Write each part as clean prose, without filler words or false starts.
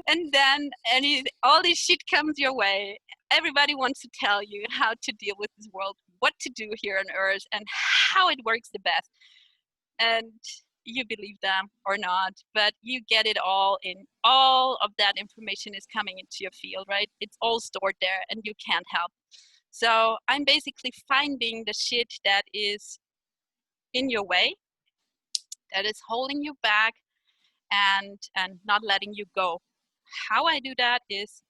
And then all this shit comes your way. Everybody wants to tell you how to deal with this world, what to do here on Earth, and how it works the best. And you believe them or not, but you get it all in. All of that information is coming into your field, right? It's all stored there, and you can't help. So I'm basically finding the shit that is in your way, that is holding you back, and not letting you go. How I do that is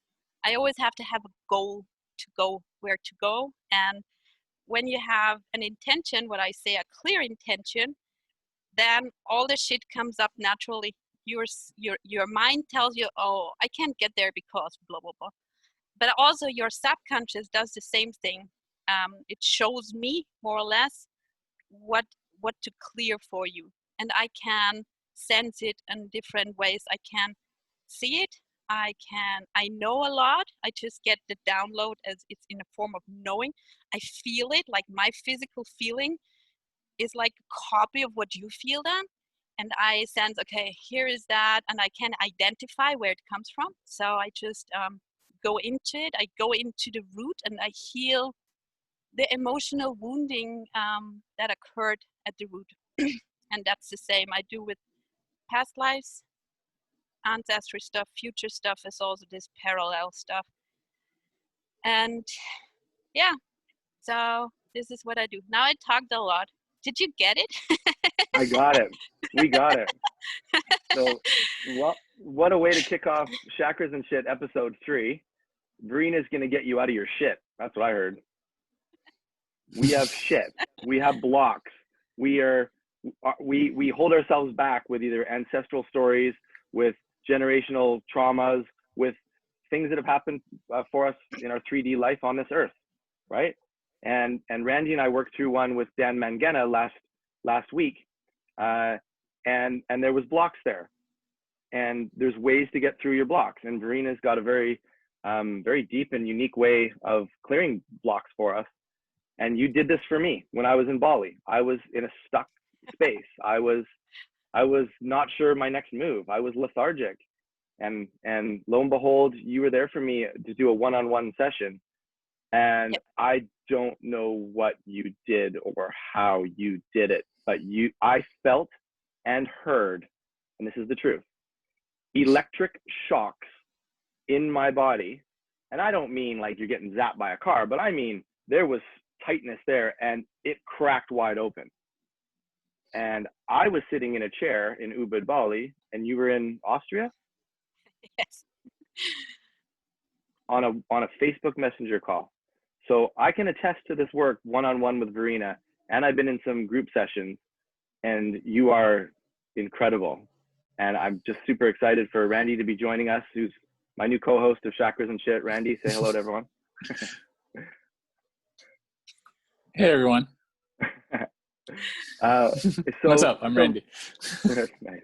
I always have to have a goal to go where to go. And when you have an intention, what I say, a clear intention, then all the shit comes up naturally. Your mind tells you, oh, I can't get there because blah, blah, blah. But also your subconscious does the same thing. It shows me more or less what to clear for you. And I can sense it in different ways. I can see it. I know a lot. I just get the download as it's in a form of knowing. I feel it, like my physical feeling is like a copy of what you feel then. And I sense, okay, here is that, and I can identify where it comes from. So I just go into it. I go into the root, and I heal the emotional wounding that occurred at the root. And that's the same I do with past lives, ancestry stuff, future stuff is also this parallel stuff. And yeah, so this is what I do. Now I talked a lot. Did you get it? I got it. We got it. So what a way to kick off Chakras and Shit episode 3. Verena's going to get you out of your shit. That's what I heard. We have shit. We have blocks. We hold ourselves back with either ancestral stories, with generational traumas, with things that have happened for us in our 3D life on this earth, right? And Randy and I worked through one with Dan Mangena last week, and there was blocks there, and there's ways to get through your blocks. And Verena's got a very deep and unique way of clearing blocks for us. And you did this for me when I was in Bali. I was in a stuck space. I was not sure my next move. I was lethargic, and lo and behold, you were there for me to do a one-on-one session. And yep. I don't know what you did or how you did it, but I felt and heard, and this is the truth, electric shocks in my body. And I don't mean like you're getting zapped by a car, but I mean there was tightness there, and it cracked wide open. And I was sitting in a chair in Ubud, Bali, and you were in Austria? Yes. On a Facebook Messenger call. So I can attest to this work one-on-one with Verena, and I've been in some group sessions, and you are incredible. And I'm just super excited for Randy to be joining us, who's my new co-host of Chakras and Shit. Randy, say hello to everyone. Hey, everyone. What's up? I'm Randy. That's nice.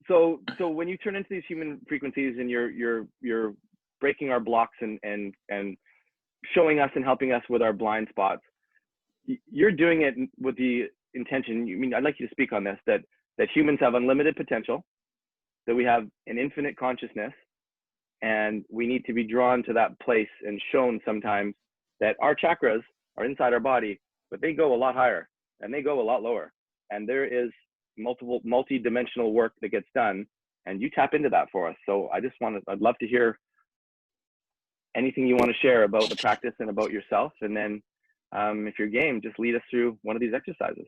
So when you turn into these human frequencies and you're breaking our blocks and showing us and helping us with our blind spots, you're doing it with the intention. I'd like you to speak on this, that humans have unlimited potential, that we have an infinite consciousness, and we need to be drawn to that place and shown sometimes that our chakras are inside our body, but they go a lot higher and they go a lot lower. And there is multi-dimensional work that gets done, and you tap into that for us. So I'd love to hear anything you want to share about the practice and about yourself. And then if you're game, just lead us through one of these exercises.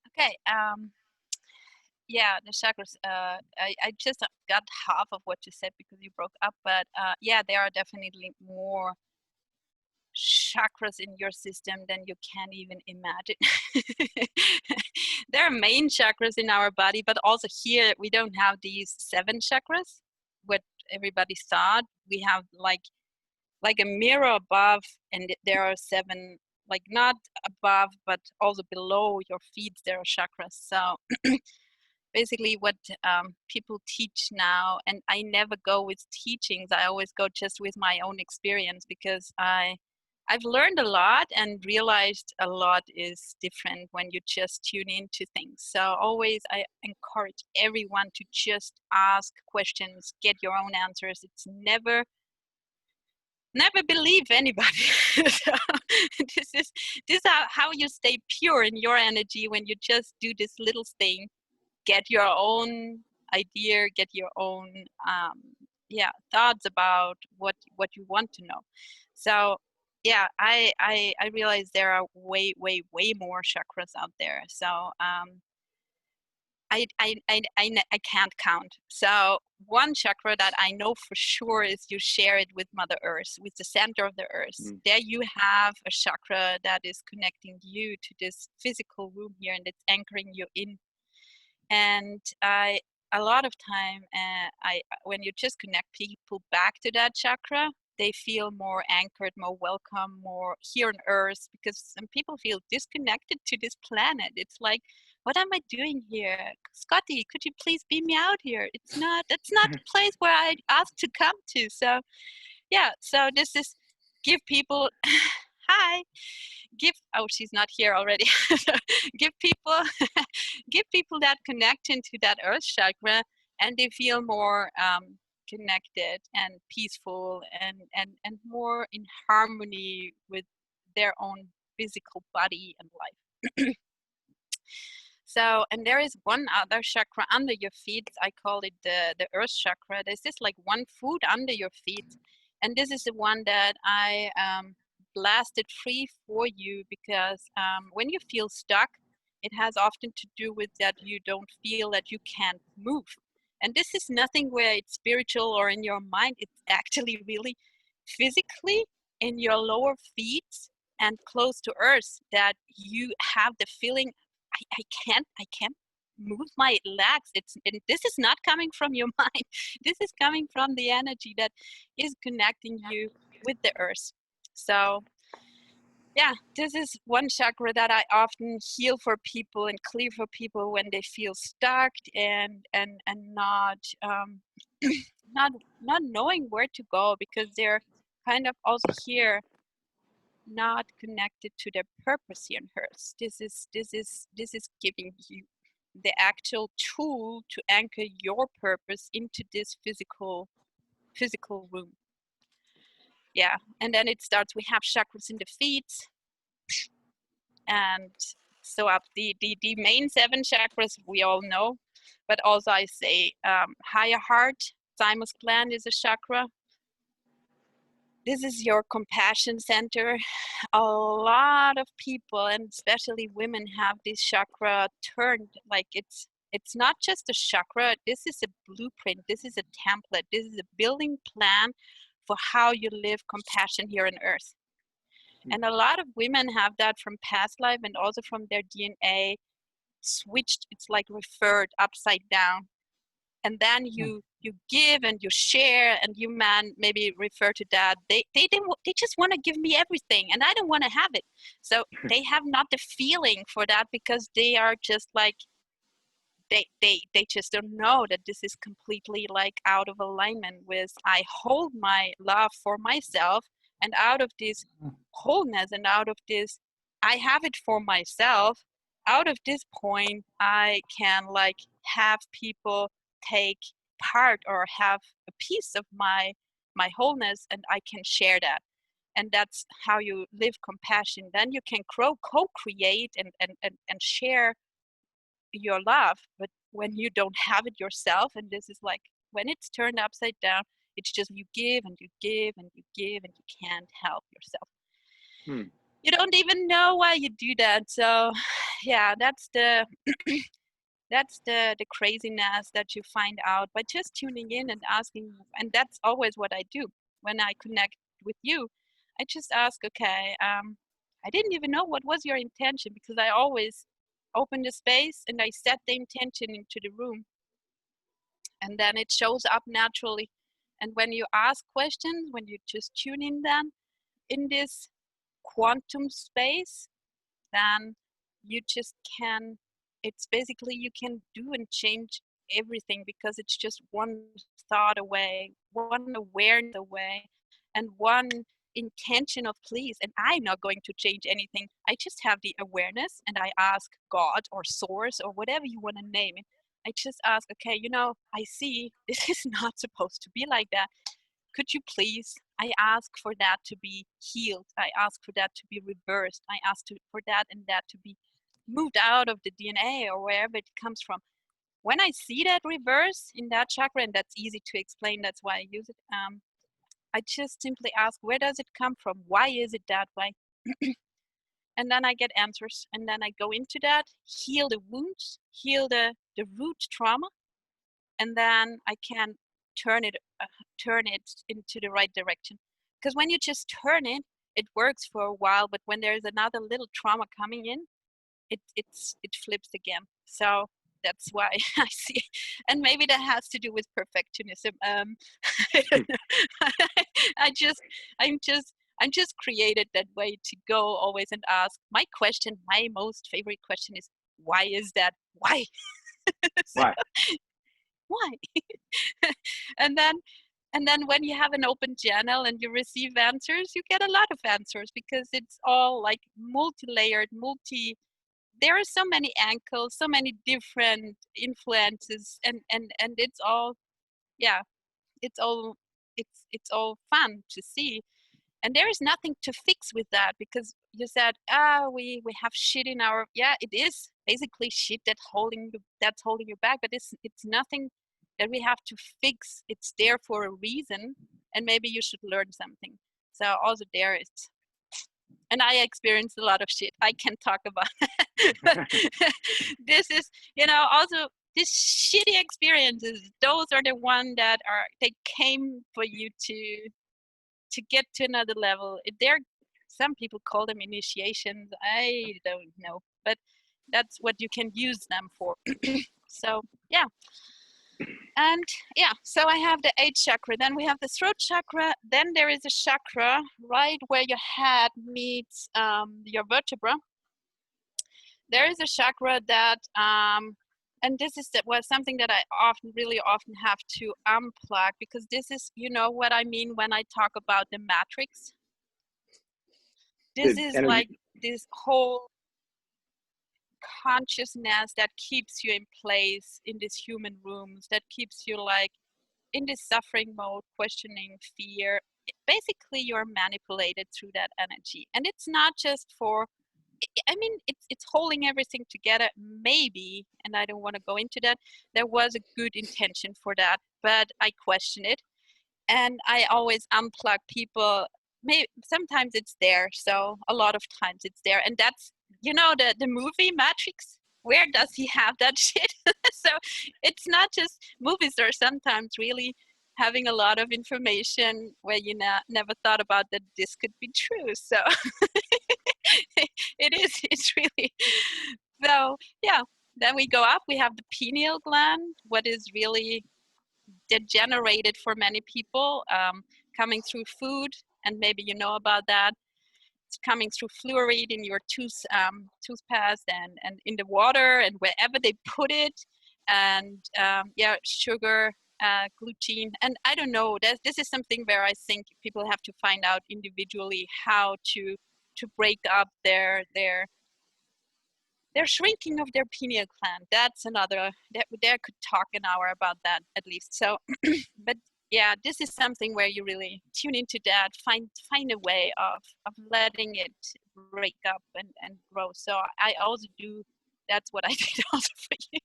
Okay. Yeah, the chakras, I just got half of what you said because you broke up, but yeah, there are definitely more chakras in your system than you can even imagine. There are main chakras in our body, but also here we don't have these 7 chakras, what everybody thought. We have like a mirror above, and there are 7, like not above, but also below your feet, there are chakras. So basically what people teach now, and I never go with teachings, I always go just with my own experience, because I I've learned a lot and realized a lot is different when you just tune into things. So always I encourage everyone to just ask questions, get your own answers. It's never believe anybody. So this is how you stay pure in your energy when you just do this little thing. Get your own idea, get your own thoughts about what you want to know. So yeah, I realize there are way more chakras out there. So I can't count. So one chakra that I know for sure is you share it with Mother Earth, with the center of the Earth. There you have a chakra that is connecting you to this physical room here, and it's anchoring you in. And a lot of time, when you just connect people back to that chakra, they feel more anchored, more welcome, more here on Earth, because some people feel disconnected to this planet. It's like, what am I doing here? Scotty, could you please beam me out here? That's not the place where I asked to come to. So yeah, so this is give people hi. She's not here already. give people that connection to that earth chakra, and they feel more connected and peaceful and more in harmony with their own physical body and life. So, and there is one other chakra under your feet. I call it the earth chakra. There's this like one foot under your feet, and this is the one that I blasted free for you, because when you feel stuck, it has often to do with that you don't feel that you can't move. And this is nothing where it's spiritual or in your mind. It's actually really physically in your lower feet and close to earth, that you have the feeling, I can't move my legs. This is not coming from your mind. This is coming from the energy that is connecting you with the earth. So yeah, this is one chakra that I often heal for people and clear for people when they feel stuck and not not knowing where to go, because they're kind of also here not connected to their purpose here on earth. This is giving you the actual tool to anchor your purpose into this physical room. Yeah, and then it starts. We have chakras in the feet, and so up the main 7 chakras we all know, but also I say higher heart, thymus gland is a chakra. This is your compassion center. A lot of people, and especially women, have this chakra turned like it's not just a chakra. This is a blueprint. This is a template. This is a building plan for how you live compassion here on earth. And a lot of women have that from past life and also from their DNA switched. It's like referred upside down. And then you give and you share, and you man maybe refer to that. They just want to give me everything, and I don't want to have it. So they have not the feeling for that, because they are just like they just don't know that this is completely like out of alignment with I hold my love for myself, and out of this wholeness and out of this I have it for myself. Out of this point, I can like have people take part or have a piece of my wholeness, and I can share that. And that's how you live compassion. Then you can co-create and share your love. But when you don't have it yourself, and this is like when it's turned upside down, it's just you give and you give and you give, and you can't help yourself. You don't even know why you do that. So yeah, that's the that's the craziness that you find out by just tuning in and asking. And that's always what I do when I connect with you. I just ask, okay, I didn't even know what was your intention, because I always open the space and I set the intention into the room, and then it shows up naturally. And when you ask questions, when you just tune in then in this quantum space, then you just can, it's basically you can do and change everything, because it's just one thought away, one awareness away, and one intention of please, and I'm not going to change anything. I just have the awareness, and I ask God or source or whatever you want to name it. I just ask, okay, I see this is not supposed to be like that. Could you please? I ask for that to be healed. I ask for that to be reversed. I ask for that and that to be moved out of the DNA or wherever it comes from. When I see that reverse in that chakra, and that's easy to explain, that's why I use it. I just simply ask, where does it come from? Why is it that way? And then I get answers, and then I go into that, heal the wounds, heal the root trauma, and then I can turn it into the right direction. Because when you just turn it, it works for a while, but when there's another little trauma coming in, it flips again. So that's why I see, and maybe that has to do with perfectionism. I don't know. I'm just created that way to go always and ask. My most favorite question is, why is that? Why? So, Why? why? and then when you have an open channel and you receive answers, you get a lot of answers, because it's all like multi-layered, there are so many angles, so many different influences, and it's all, yeah, it's all fun to see. And there is nothing to fix with that, because you said, we have shit in our, yeah, it is basically shit that's holding you back, but it's nothing that we have to fix. It's there for a reason, and maybe you should learn something. So also there is, and I experienced a lot of shit. I can talk about it. This is, also these shitty experiences, those are the ones that they came for you to get to another level. Some people call them initiations. I don't know, but that's what you can use them for. So yeah. And yeah, so I have the 8th chakra. Then we have the throat chakra. Then there is a chakra right where your head meets your vertebra. There is a chakra that, and this was something that I really often have to unplug, because this is, what I mean when I talk about the matrix. This is like this whole consciousness that keeps you in place in these human rooms, that keeps you like in this suffering mode, questioning, fear. Basically, you're manipulated through that energy. And it's not just for, it's holding everything together, maybe, and I don't want to go into that. There was a good intention for that, but I question it. And I always unplug people. Maybe sometimes it's there, so a lot of times it's there. And that's, the movie Matrix, where does he have that shit? So it's not just movies, are sometimes really having a lot of information where you never thought about that this could be true. So it's really, so yeah. Then we go up, we have the pineal gland, what is really degenerated for many people, coming through food, and maybe you know about that. It's coming through fluoride in your toothpaste and in the water and wherever they put it, and sugar, gluten, and I don't know. This is something where I think people have to find out individually how to break up their shrinking of their pineal gland. That's another, there could talk an hour about that at least. So, but yeah, this is something where you really tune into that, find a way of letting it break up and grow. So I also do, that's what I did also for you,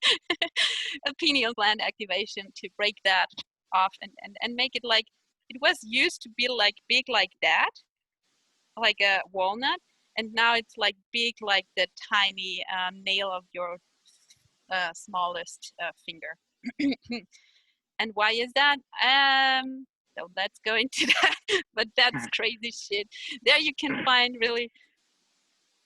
a pineal gland activation to break that off and make it like, it was used to be like big like that, like a walnut, and now it's like big like the tiny nail of your smallest finger. And why is that? So let's go into that. But that's crazy shit. There you can find really,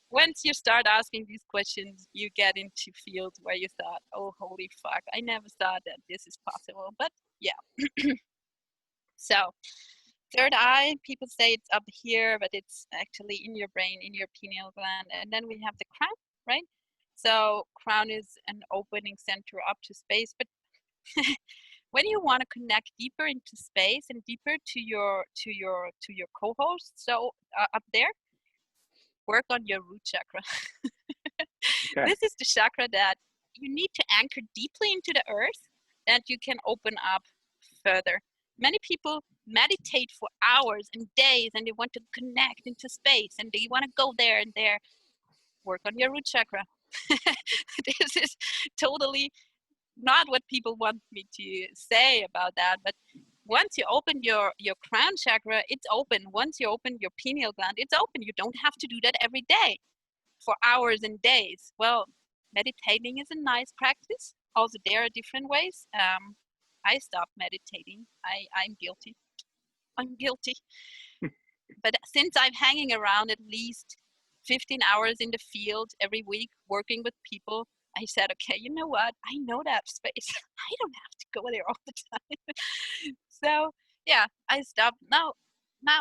once you start asking these questions, you get into fields where you thought, oh, holy fuck, I never thought that this is possible. But yeah. So third eye, people say it's up here, but it's actually in your brain, in your pineal gland. And then we have the crown, right? So crown is an opening center up to space. But when you want to connect deeper into space and deeper to your co-host, so up there, work on your root chakra. Okay. This is the chakra that you need to anchor deeply into the earth, that you can open up further. Many people meditate for hours and days, and they want to connect into space, and they want to go there and there. Work on your root chakra. This is totally not what people want me to say about that, but once you open your crown chakra, it's open. Once you open your pineal gland, it's open. You don't have to do that every day for hours and days. Well, meditating is a nice practice. Also, there are different ways. I stopped meditating. I'm guilty. I'm guilty. But since I'm hanging around at least 15 hours in the field every week working with people, I said, okay, you know what? I know that space. I don't have to go there all the time. So yeah, I stopped. Now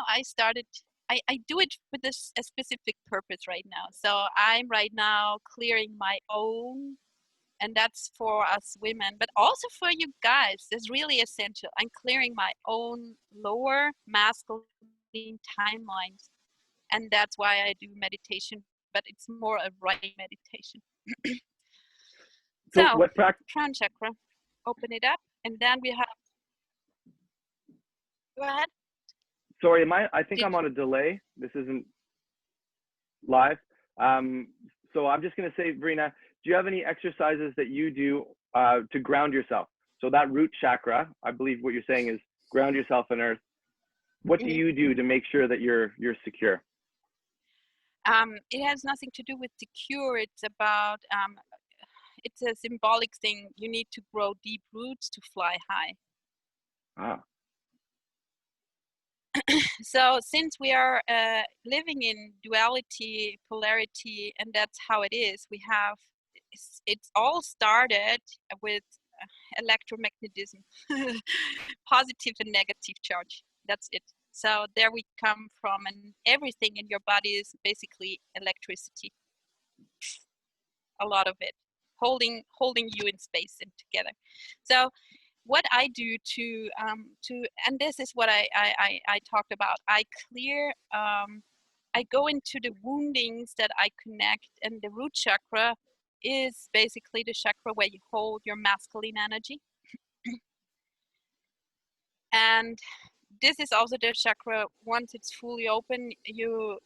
I started. I do it with a specific purpose right now. So I'm right now clearing my own, and that's for us women, but also for you guys. It's really essential. I'm clearing my own lower masculine timelines, and that's why I do meditation. But it's more a right meditation. So So, what practice? crown chakra, open it up, and then we have. Go ahead. Sorry, I think I'm on a delay. This isn't live. So I'm just going to say, Verena, do you have any exercises that you do to ground yourself? So that root chakra, I believe what you're saying is ground yourself in earth. What do you do to make sure that you're secure? It has nothing to do with secure. It's about, it's a symbolic thing. You need to grow deep roots to fly high. Ah. So since we are living in duality, polarity, and that's how it is, we have, it's all started with electromagnetism, positive and negative charge. That's it. So there we come from, and everything in your body is basically electricity. A lot of it, holding you in space and together. So what I do to and this is what I talked about. I clear. I go into the woundings that I connect, and the root chakra is basically the chakra where you hold your masculine energy. And this is also the chakra, once it's fully open, you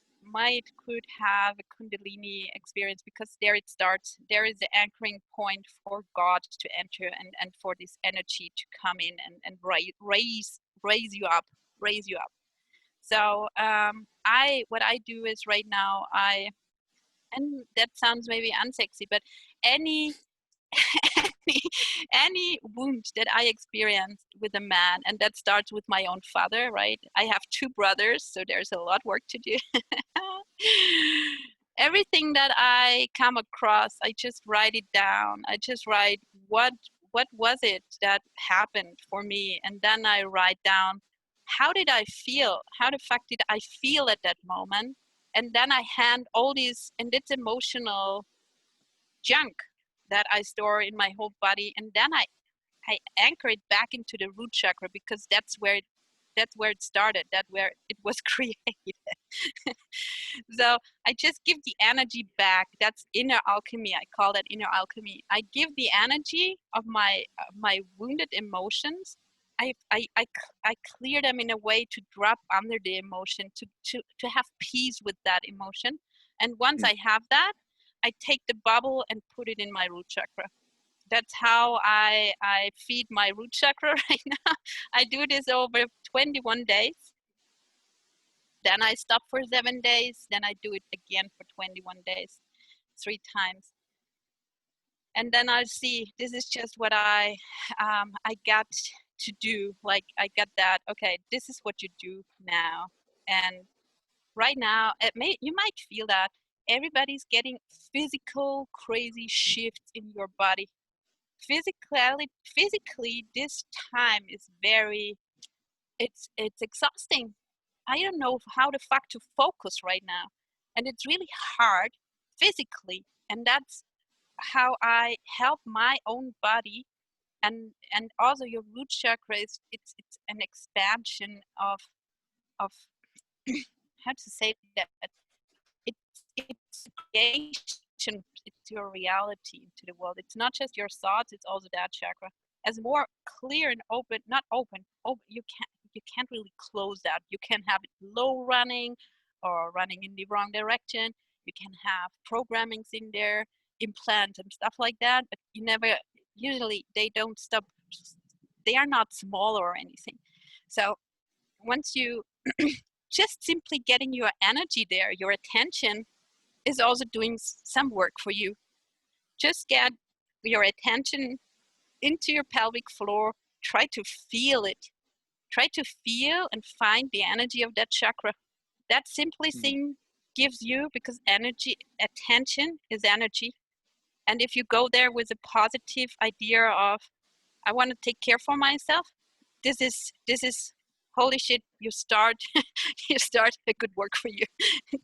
could have a Kundalini experience, because there it starts. There is the anchoring point for God to enter, and for this energy to come in and raise you up. So what I do is right now, and that sounds maybe unsexy, but any any wound that I experienced with a man, and that starts with my own father, right? I have 2 brothers, so there's a lot of work to do. Everything that I come across, I just write it down. I just write what was it that happened for me, and then I write down, how did I feel? How the fuck did I feel at that moment? And then I hand all these, and it's emotional junk that I store in my whole body, and then I anchor it back into the root chakra, because that's where it started, that's where it was created. So I just give the energy back. That's inner alchemy. I call that inner alchemy. I give the energy of my wounded emotions. I clear them in a way to drop under the emotion, to have peace with that emotion. And once I have that, I take the bubble and put it in my root chakra. That's how I feed my root chakra right now. I do this over 21 days. Then I stop for 7 days. Then I do it again for 21 days, 3 times. And then I'll see, this is just what I got to do. Like, I got that, okay, this is what you do now. And right now, you might feel that everybody's getting physical, crazy shifts in your body. Physically, this time is very, it's exhausting. I don't know how the fuck to focus right now. And it's really hard physically. And that's how I help my own body and also your root chakra is it's an expansion of how to say that, it's creation, it's your reality into the world. It's not just your thoughts, it's also that chakra. As more clear and open, not open, you can't really close that. You can have it low running or running in the wrong direction. You can have programmings in there, implants and stuff like that, but you never, usually they don't stop, they are not small or anything. So once you just simply getting your energy there, your attention is also doing some work for you. Just get your attention into your pelvic floor. Try to feel it. Try to feel and find the energy of that chakra. That simply thing gives you, because energy, attention is energy. And if you go there with a positive idea of, I want to take care for myself, this is holy shit, you start a good work for you.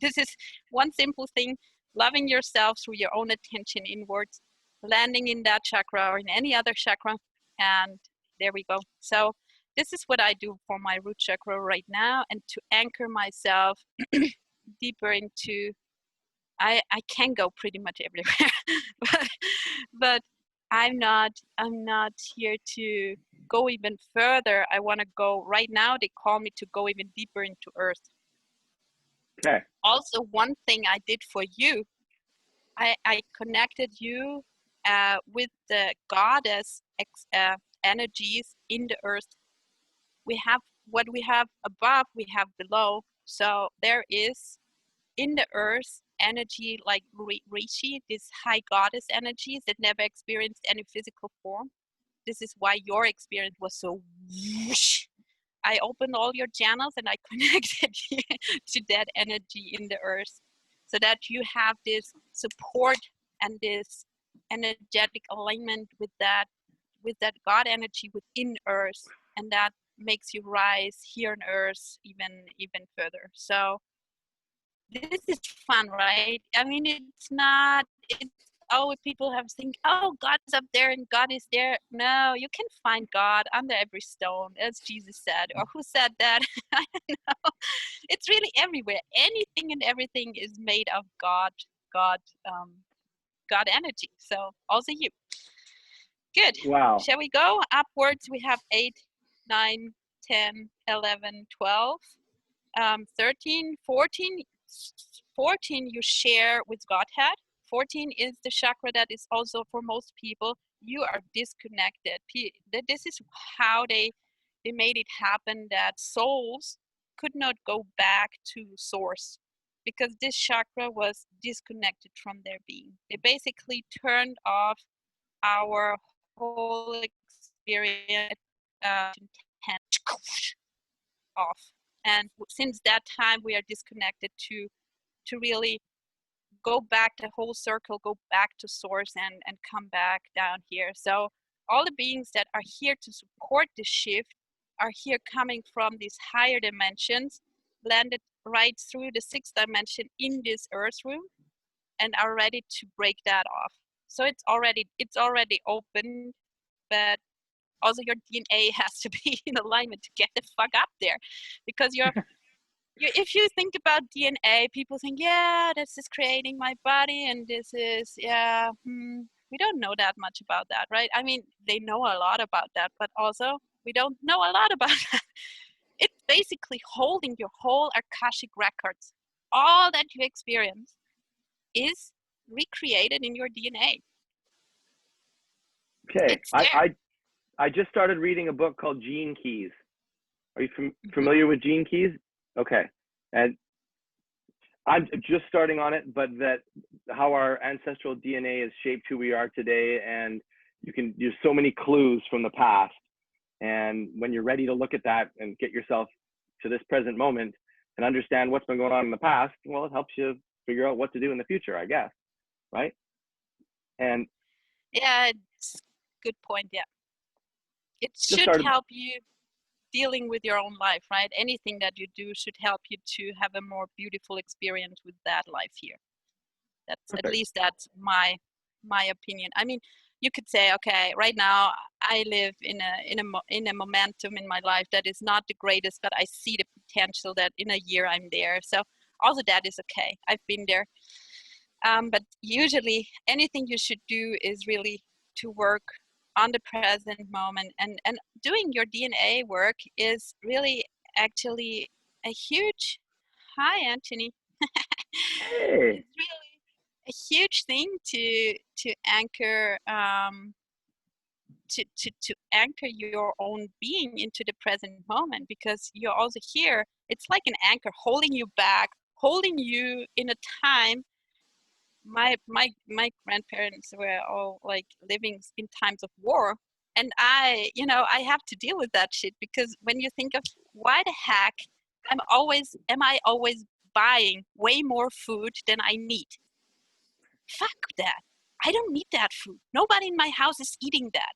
This is one simple thing, loving yourself through your own attention inwards, landing in that chakra or in any other chakra, and there we go. So this is what I do for my root chakra right now, and to anchor myself deeper into, I can go pretty much everywhere, but I'm not here to go even further. I want to go, right now they call me to go even deeper into earth. Okay. Also, one thing I did for you, I connected you with the goddess energies in the earth. We have what we have above, we have below. So there is in the earth energy like Rishi, these high goddess energies that never experienced any physical form. This is why your experience was so whoosh. I opened all your channels and I connected you to that energy in the earth, so that you have this support and this energetic alignment with that God energy within earth, and that makes you rise here on earth even further. So this is fun, right? I mean, it's always people have think, oh, God is up there and God is there. No, you can find God under every stone, as Jesus said, or who said that? I don't know. It's really everywhere. Anything and everything is made of God energy. So also you. Good. Wow. Shall we go upwards? We have 8, 9, 10, 11, 12, 13, 14. 14 you share with Godhead. 14 is the chakra that is also, for most people, you are disconnected. This is how they made it happen, that souls could not go back to source, because this chakra was disconnected from their being. They basically turned off our whole experience off. And since that time, we are disconnected to really go back the whole circle, go back to source and come back down here. So all the beings that are here to support the shift are here coming from these higher dimensions, landed right through the 6th dimension in this earth room, and are ready to break that off. So it's already open, but also your DNA has to be in alignment to get the fuck up there, because if you think about DNA, people think, yeah, this is creating my body, and this is, we don't know that much about that, right? I mean, they know a lot about that, but also we don't know a lot about that. It's basically holding your whole Akashic records. All that you experience is recreated in your DNA. Okay, I just started reading a book called Gene Keys. Are you familiar with Gene Keys? Okay, and I'm just starting on it, but that how our ancestral DNA has shaped who we are today, and there's so many clues from the past, and when you're ready to look at that and get yourself to this present moment and understand what's been going on in the past, well, it helps you figure out what to do in the future, I guess, right? And yeah, it's a good point. Yeah, it should help you dealing with your own life, right? Anything that you do should help you to have a more beautiful experience with that life here. That's perfect. At least that's my opinion. I mean, you could say, okay, right now I live in a momentum in my life that is not the greatest, but I see the potential that in a year I'm there. So also that is okay. I've been there. But usually anything you should do is really to work on the present moment, and doing your DNA work is really actually a huge, hi Anthony, Hey. it's really a huge thing to anchor to anchor your own being into the present moment, because you're also here. It's like an anchor holding you back, holding you in a time. My grandparents were all like living in times of war, and I have to deal with that shit, because when you think of why the heck am I always buying way more food than I need? Fuck that. I don't need that food. Nobody in my house is eating that.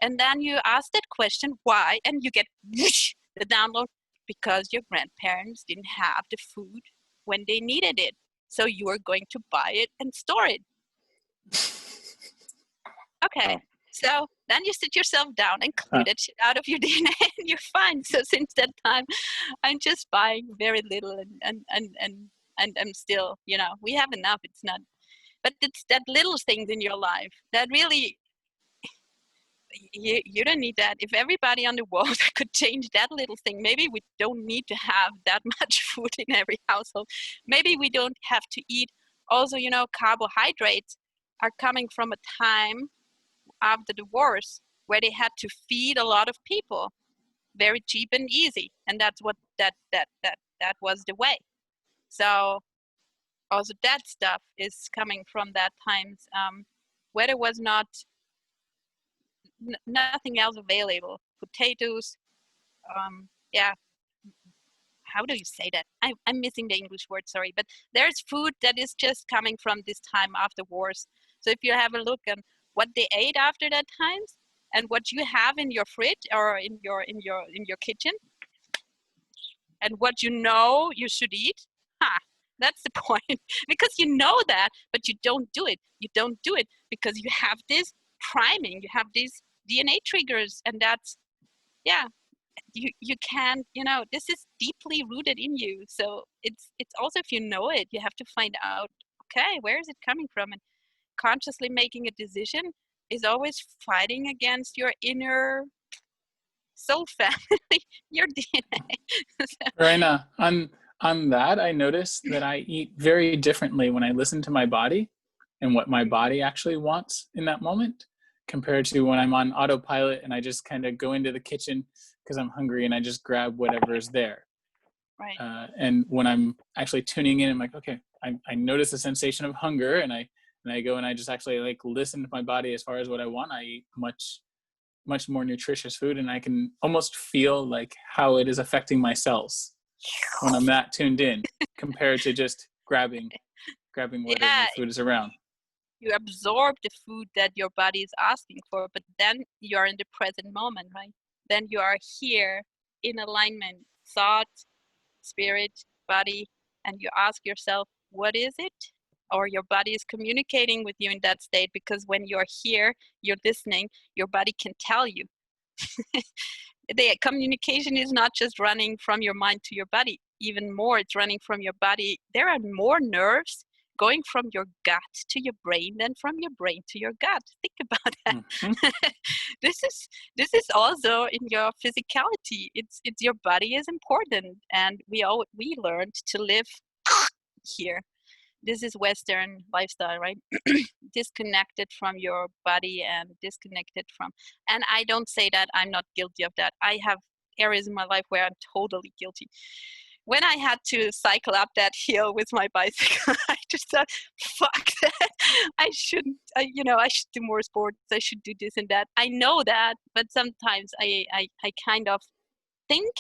And then you ask that question, why? And you get whoosh, the download, because your grandparents didn't have the food when they needed it. So you are going to buy it and store it. Okay. So then you sit yourself down and clear that shit out of your DNA and you're fine. So since that time, I'm just buying very little and I'm still, we have enough. It's not, but it's that little things in your life that really, you don't need that. If everybody on the world could change that little thing, maybe we don't need to have that much food in every household. Maybe we don't have to eat. Also, carbohydrates are coming from a time after the wars where they had to feed a lot of people very cheap and easy, and that's what that was the way. So also that stuff is coming from that times where there was nothing else available. Potatoes, how do you say that? I'm missing the English word, sorry, but there's food that is just coming from this time after wars. So if you have a look at what they ate after that times and what you have in your fridge or in your kitchen and what you should eat, that's the point. Because you know that, but you don't do it. You don't do it because you have this priming, you have these DNA triggers, and that's, you can't, this is deeply rooted in you. So it's also, if you know it, you have to find out, okay, where is it coming from? And consciously making a decision is always fighting against your inner soul family, your DNA. Verena, on that, I notice that I eat very differently when I listen to my body and what my body actually wants in that moment, compared to when I'm on autopilot and I just kind of go into the kitchen because I'm hungry and I just grab whatever is there. Right. And when I'm actually tuning in, I'm like, okay, I notice the sensation of hunger, and I go and I just actually like listen to my body as far as what I want. I eat much more nutritious food, and I can almost feel like how it is affecting my cells when I'm that tuned in, compared to just grabbing whatever food is around. You absorb the food that your body is asking for, but then you are in the present moment, right? Then you are here in alignment, thought, spirit, body, and you ask yourself, what is it? Or your body is communicating with you in that state, because when you're here, you're listening, your body can tell you. The communication is not just running from your mind to your body. Even more, it's running from your body. There are more nerves going from your gut to your brain than from your brain to your gut. Think about that. Mm-hmm. This is also in your physicality. It's your body is important, and we learned to live here. This is Western lifestyle, right? Disconnected from your body and disconnected from, and I don't say that I'm not guilty of that. I have areas in my life where I'm totally guilty. When I had to cycle up that hill with my bicycle, I just thought, fuck that. I should do more sports. I should do this and that. I know that, but sometimes I kind of think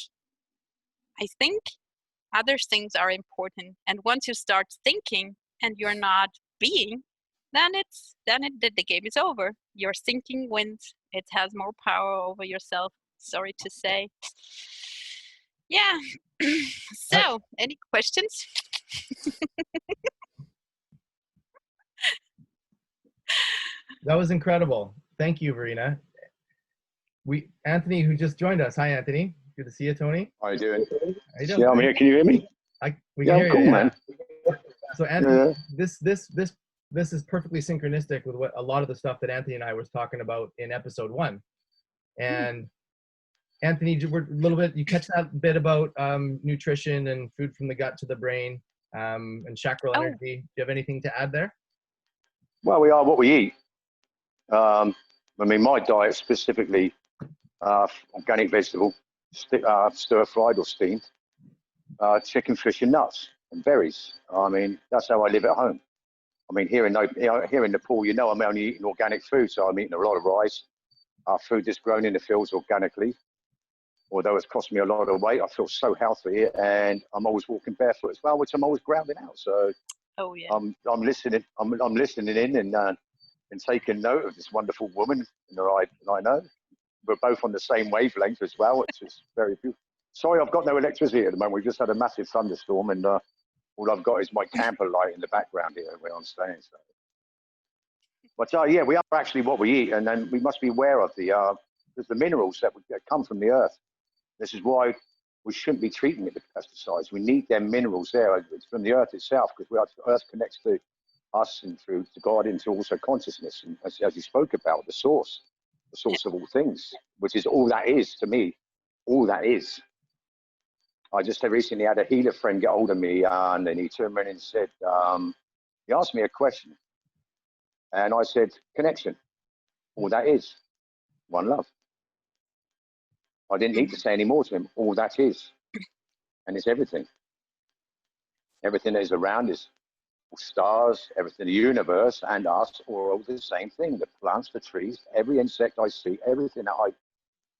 other things are important. And once you start thinking and you're not being, then the game is over. Your thinking wins. It has more power over yourself. Sorry to say. Yeah. So, any questions? That was incredible. Thank you, Verena. Anthony, who just joined us. Hi, Anthony. Good to see you, Tony. How you doing? How you doing? Yeah, I'm here. Can you hear me? We can hear cool, you, man. So Anthony, Yeah. this is perfectly synchronistic with what a lot of the stuff that Anthony and I was talking about in episode 1. And Anthony, you catch that bit about nutrition and food from the gut to the brain, and chakral energy. Do you have anything to add there? Well, we are what we eat. I mean, my diet specifically, organic vegetable, stir-fried or steamed, chicken, fish, and nuts, and berries. I mean, that's how I live at home. I mean, here in Nepal, I'm only eating organic food, so I'm eating a lot of rice. Food that's grown in the fields organically. Although it's cost me a lot of weight, I feel so healthy, and I'm always walking barefoot as well, which I'm always grounding out. So I'm listening in and taking note of this wonderful woman that I know. We're both on the same wavelength as well, which is very beautiful. Sorry, I've got no electricity at the moment. We've just had a massive thunderstorm, and all I've got is my camper light in the background here where I'm staying. So. But yeah, we are actually what we eat, and then we must be aware of the minerals that come from the earth. This is why we shouldn't be treating it with pesticides. We need them minerals there. It's from the earth itself, because the earth connects to us and through to God into also consciousness. And as you spoke about, the source of all things, which is all that is to me, all that is. I just recently had a healer friend get hold of me, and then he turned around and said, he asked me a question. And I said, connection, all that is, one love. I didn't need to say any more to him. All that is, and it's everything. Everything that is around is stars, everything, the universe and us are all the same thing. The plants, the trees, every insect I see, everything that I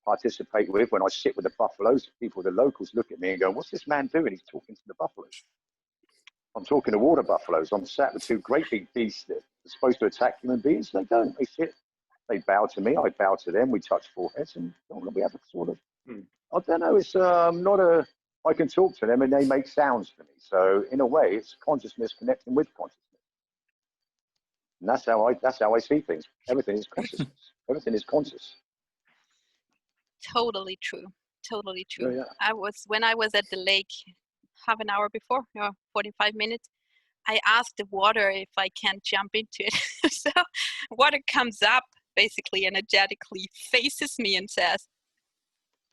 participate with. When I sit with the buffaloes, the locals look at me and go, what's this man doing? He's talking to the buffaloes. I'm talking to water buffaloes. I'm sat with two great big beasts that are supposed to attack human beings. They don't. They sit. They bow to me, I bow to them, we touch foreheads, and we have a sort of, I don't know, it's I can talk to them and they make sounds for me. So in a way, it's consciousness connecting with consciousness. And that's how I see things. Everything is consciousness. Everything is conscious. Totally true. Totally true. Yeah. When I was at the lake half an hour before, 45 minutes, I asked the water if I can jump into it. So water comes up, basically energetically faces me and says,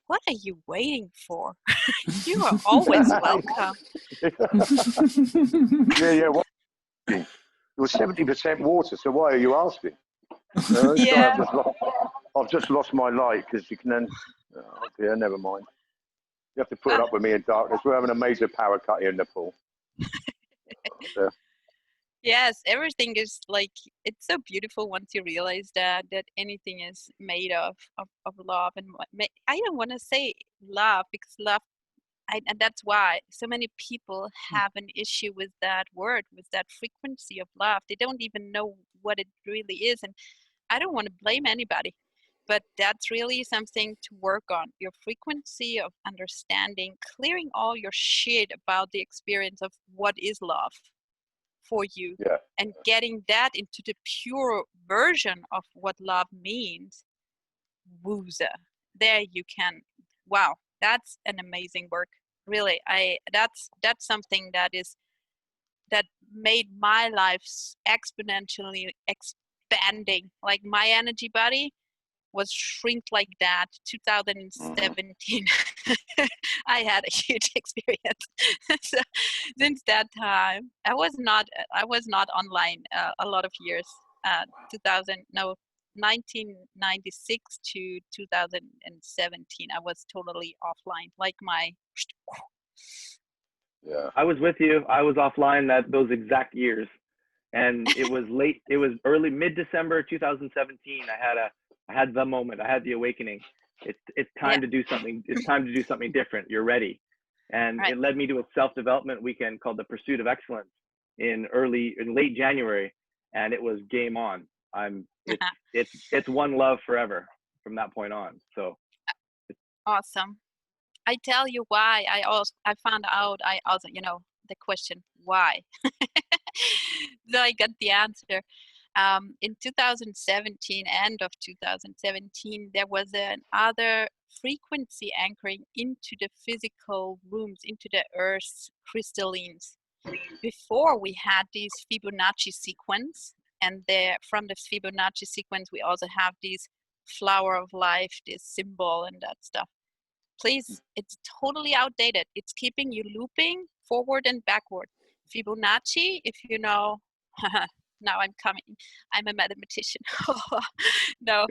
what are you waiting for? You are always welcome. Yeah. You're 70% water, so why are you asking? Yeah. Sorry, I've just lost my light because you can then. Yeah, never mind. You have to put up with me in darkness. We're having a major power cut here in Nepal. Yes, everything is like, it's so beautiful once you realize that anything is made of love. And I don't want to say love, because love, and that's why so many people have an issue with that word, with that frequency of love. They don't even know what it really is. And I don't want to blame anybody, but that's really something to work on. Your frequency of understanding, clearing all your shit about the experience of what is love for you, and getting that into the pure version of what love means. Wooza. There you can. Wow, that's an amazing work. Really, that's something that made my life exponentially expanding. Like my energy body was shrink like that 2017. I had a huge experience. So since that time, I was not online a lot of years. 1996 to 2017, I was totally offline. Like my. Yeah. I was with you. I was offline those exact years, and it was late. It was mid-December 2017. I had the moment. I had the awakening. It's time to do something. It's time to do something different. You're ready. And it led me to a self-development weekend called the Pursuit of Excellence in late January, and it was game on. It's one love forever from that point on. So awesome. I tell you why. I found out. I also, the question why. So I got the answer. In 2017, end of 2017, there was another frequency anchoring into the physical rooms, into the Earth's crystallines. Before we had these Fibonacci sequence, and from the Fibonacci sequence, we also have these flower of life, this symbol and that stuff. Please, it's totally outdated. It's keeping you looping forward and backward. Fibonacci, if you know, now I'm coming. I'm a mathematician. No.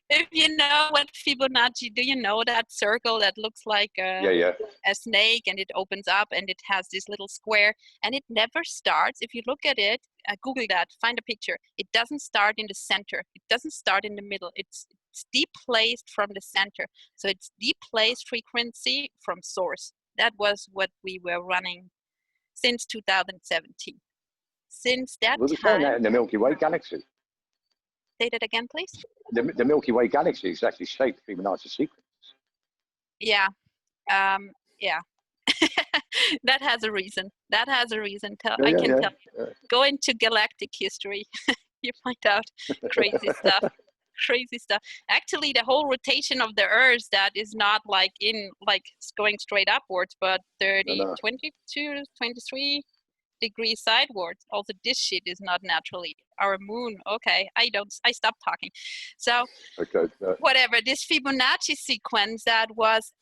If you know what Fibonacci, do you know that circle that looks like a snake, and it opens up and it has this little square, and it never starts. If you look at it, Google that, find a picture. It doesn't start in the center. It doesn't start in the middle. It's deplaced from the center. So it's deplaced frequency from source. That was what we were running since 2017. Since that we were saying that in the Milky Way galaxy. Say that again, please. The Milky Way galaxy is actually shaped Fibonacci sequences. Yeah, yeah. That has a reason. That has a reason. I can tell. Go into galactic history. You find out crazy stuff. Crazy stuff. Actually, the whole rotation of the Earth, that is not like going straight upwards, but 22, 23 degrees sidewards. Also, this shit is not naturally. Our moon, okay, I stopped talking. So whatever, this Fibonacci sequence that was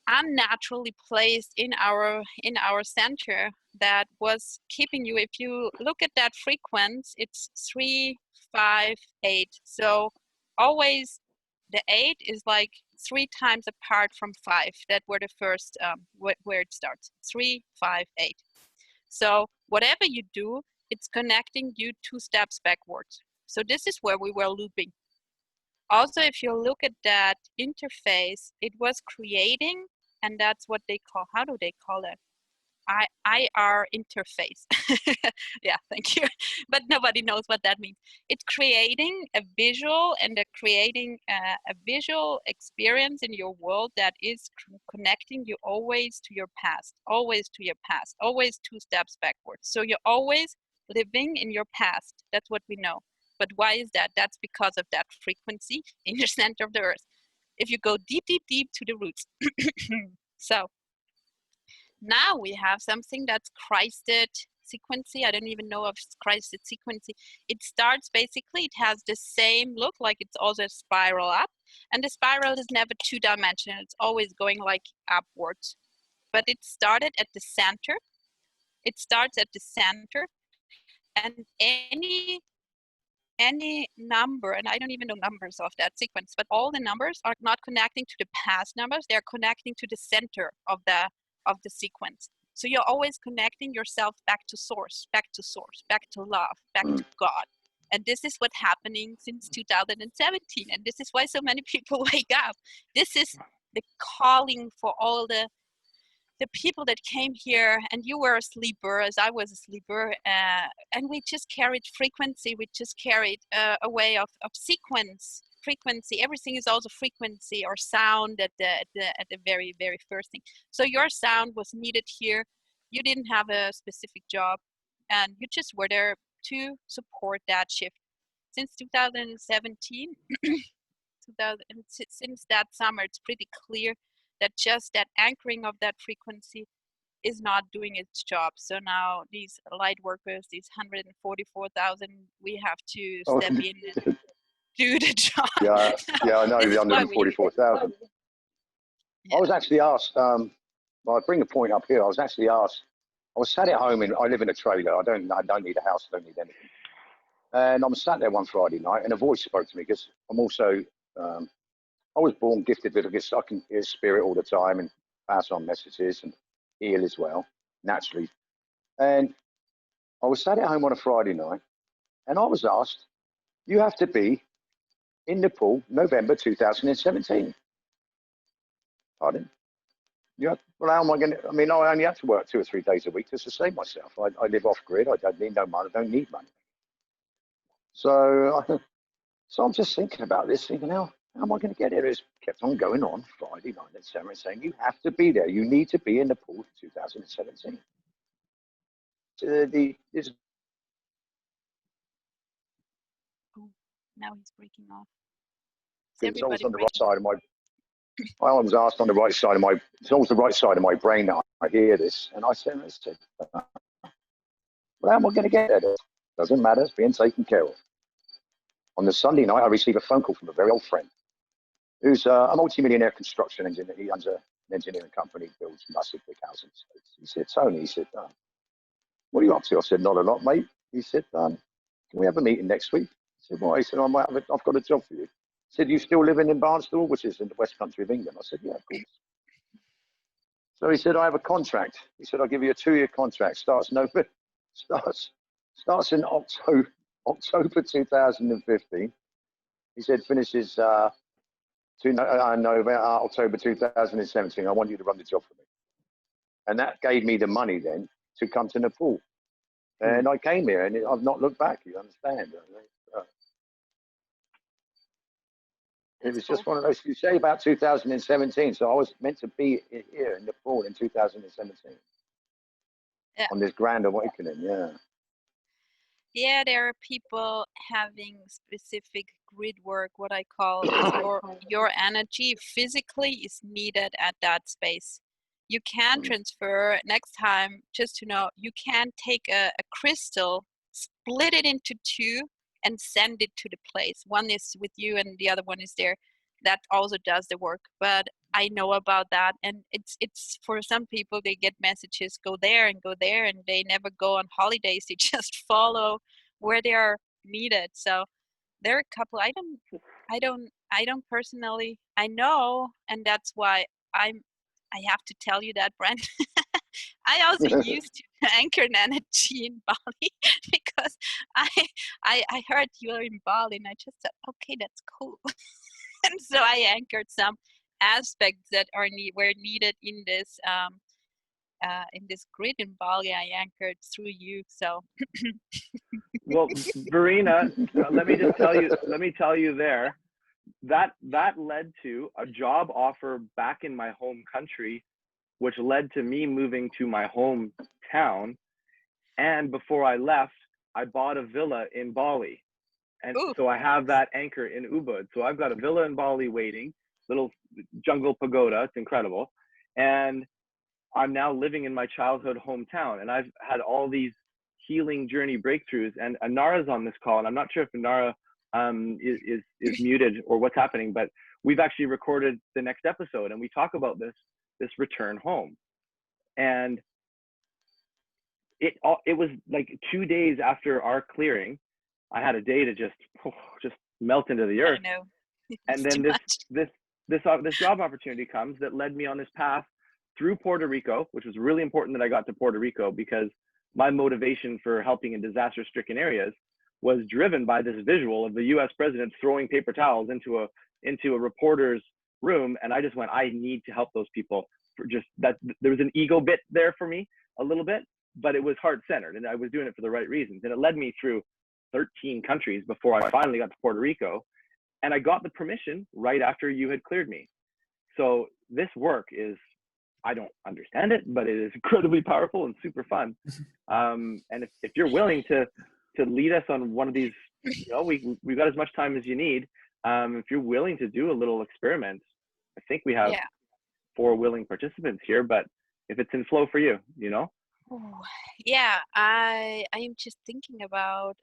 unnaturally placed in our center, that was keeping you, if you look at that frequency, it's 3, 5, 8. So always the 8 is like 3 times apart from 5. That were the first where it starts. 3, 5, 8. So whatever you do, it's connecting you 2 steps backwards. So this is where we were looping. Also, if you look at that interface, it was creating, and that's what they call, how do they call it? IR interface. Yeah, thank you. But nobody knows what that means. It's creating a visual and creating a visual experience in your world that is connecting you always to your past, always to your past, always 2 steps backwards. So you're always living in your past. That's what we know. But why is that? That's because of that frequency in the center of the Earth. If you go deep, deep, deep to the roots. So now we have something that's Christed sequency. I don't even know if it's Christed sequency. It starts basically, it has the same look, like it's also a spiral up. And the spiral is never 2-dimensional. It's always going like upwards. But it started at the center. It starts at the center. And any number, and I don't even know numbers of that sequence, but all the numbers are not connecting to the past numbers. They're connecting to the center of the sequence. So you're always connecting yourself back to source, back to love, back to God. And this is what's happening since 2017. And this is why so many people wake up. This is the calling for all the people that came here, and you were a sleeper as I was a sleeper, and we just carried frequency. We just carried a way of sequence, frequency. Everything is also frequency or sound at the very, very first thing. So your sound was needed here. You didn't have a specific job, and you just were there to support that shift. Since 2017, since that summer, it's pretty clear that just that anchoring of that frequency is not doing its job. So now these light workers, these 144,000, we have to step in and do the job. Yeah, I know, the 144,000. Yeah. I was actually asked, well, I bring a point up here. I was actually asked, I was sat at home, and I live in a trailer. I don't need a house, I don't need anything. And I'm sat there one Friday night, and a voice spoke to me, because I'm also, I was born gifted with this. I can hear spirit all the time and pass on messages and heal as well, naturally. And I was sat at home on a Friday night, and I was asked, you have to be in Nepal, November 2017. Pardon? Yeah. Well, how am I going to? I mean, I only have to work 2 or 3 days a week to sustain myself. I live off grid. I don't need no money. I don't need money. So I'm just thinking about this, thinking, how am I going to get there? It's kept on going on Friday night and Sarah saying, you have to be there. You need to be in Nepal 2017. this Oh, now he's breaking off. it's always on the right side of my. I was asked on the right side of my. It's always the right side of my brain that I hear this, and I said, "Well, how am I going to get there? Doesn't matter. It's being taken care of." On the Sunday night, I received a phone call from a very old friend, who's a multi-millionaire construction engineer. He owns an engineering company, builds massive big houses. He said, "Tony," he said, "what are you up to?" I said, "Not a lot, mate." He said, "Can we have a meeting next week?" I said, "Well," he said, "I've got a job for you." He said, "You still living in Barnstable, which is in the West Country of England?" I said, "Yeah, of course." So he said, "I have a contract." He said, "I'll give you a 2-year contract. Starts in October 2015. He said, finishes October 2017. I want you to run the job for me." And that gave me the money then to come to Nepal. And I came here, and I've not looked back. You understand? It was just one of those. You say about 2017. So I was meant to be here in Nepal in 2017 on this grand awakening. Yeah. Yeah, there are people having specific grid work, what I call is your energy physically is needed at that space. You can transfer next time, just to know, you can take a crystal, split it into 2 and send it to the place. One is with you and the other one is there. That also does the work, but I know about that, and it's for some people, they get messages, go there, and they never go on holidays. They just follow where they are needed. So there are a couple. I don't personally. I know, and that's why I have to tell you that, Brent. I also used to anchor an energy in Bali because I heard you're in Bali, and I just said, okay, that's cool. And so I anchored some aspects that were needed in this grid in Bali. I anchored through you. So. Well, Verena, let me tell you there that led to a job offer back in my home country, which led to me moving to my hometown. And before I left, I bought a villa in Bali. And so I have that anchor in Ubud. So I've got a villa in Bali waiting, little jungle pagoda. It's incredible. And I'm now living in my childhood hometown. And I've had all these healing journey breakthroughs. And Anara's on this call. And I'm not sure if Anara is muted or what's happening, but we've actually recorded the next episode. And we talk about this return home. And it was like 2 days after our clearing, I had a day to just melt into the earth. I know. And then this job opportunity comes that led me on this path through Puerto Rico, which was really important that I got to Puerto Rico, because my motivation for helping in disaster-stricken areas was driven by this visual of the U.S. president throwing paper towels into a reporter's room, and I just went, I need to help those people. For just that, there was an ego bit there for me a little bit, but it was heart-centered, and I was doing it for the right reasons, and it led me through 13 countries before I finally got to Puerto Rico, and I got the permission right after you had cleared me. So this work is, I don't understand it, but it is incredibly powerful and super fun. And if you're willing to lead us on one of these, we've got as much time as you need. If you're willing to do a little experiment, I think we have 4 willing participants here, but if it's in flow for you, Oh, yeah, I am just thinking about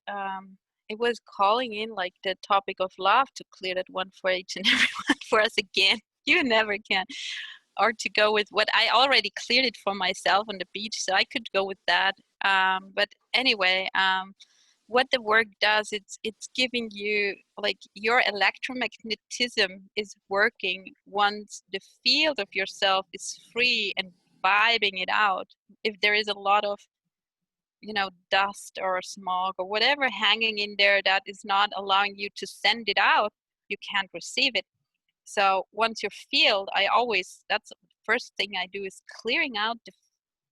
it was calling in like the topic of love to clear that one for each and everyone for us again. You never can. Or to go with what I already cleared it for myself on the beach, so I could go with that. But anyway, what the work does, it's giving you, like, your electromagnetism is working once the field of yourself is free and vibing it out. If there is a lot of dust or smog or whatever hanging in there that is not allowing you to send it out, you can't receive it. So once your field, that's the first thing I do, is clearing out the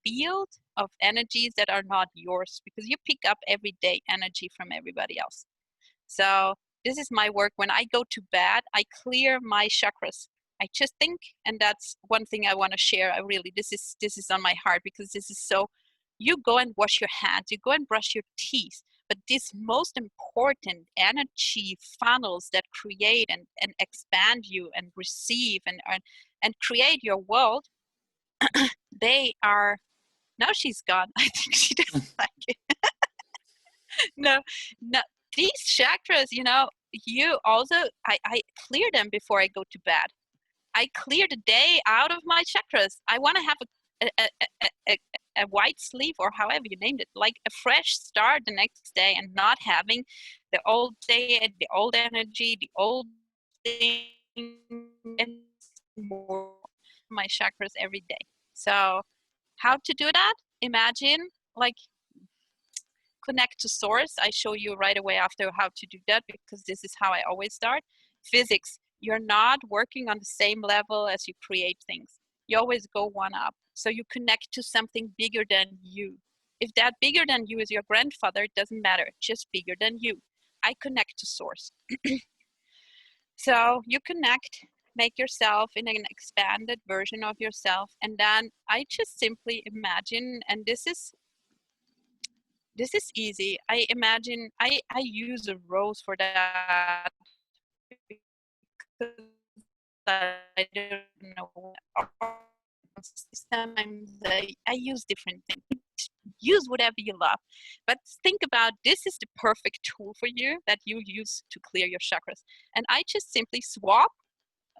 field of energies that are not yours, because you pick up every day energy from everybody else. So this is my work. When I go to bed, I clear my chakras. I just think, and that's one thing I want to share. This is on my heart, because this is so You go and wash your hands, you go and brush your teeth. But these most important energy funnels that create and expand you and receive and create your world, they are, now she's gone. I think she doesn't like it. No, these chakras, you know, you also, I clear them before I go to bed. I clear the day out of my chakras. I want to have a white sleep, or however you named it, like a fresh start the next day, and not having the old day, the old energy, the old thing, and more my chakras every day. So how to do that? Imagine, like, connect to source. I show you right away after how to do that, because this is how I always start. Physics, you're not working on the same level as you create things. You always go one up. So you connect to something bigger than you. If that bigger than you is your grandfather, it doesn't matter, just bigger than you. I connect to source. So you connect, make yourself in an expanded version of yourself, and then I just simply imagine, and this is easy. I imagine, I use a rose for that, because I don't know. Sometimes I use different things. Use whatever you love. But think about, this is the perfect tool for you that you use to clear your chakras. And I just simply swap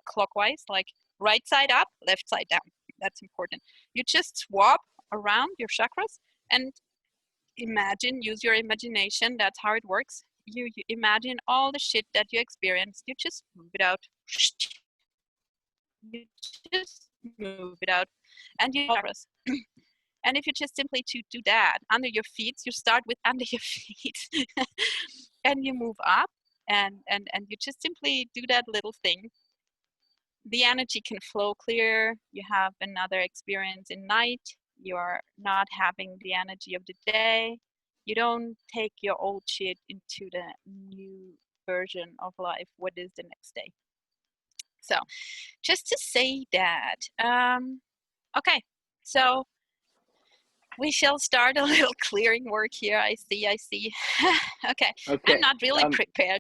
clockwise, like right side up, left side down. That's important. You just swap around your chakras and imagine, use your imagination. That's how it works. You imagine all the shit that you experienced. You just move it out. You just move it out. And you chakras. And if you just simply to do that under your feet, you start with under your feet and you move up and you just simply do that little thing. The energy can flow clear. You have another experience in night. You are not having the energy of the day. You don't take your old shit into the new version of life. What is the next day? So just to say that, okay, so we shall start a little clearing work here. I see. Okay. I'm not really prepared.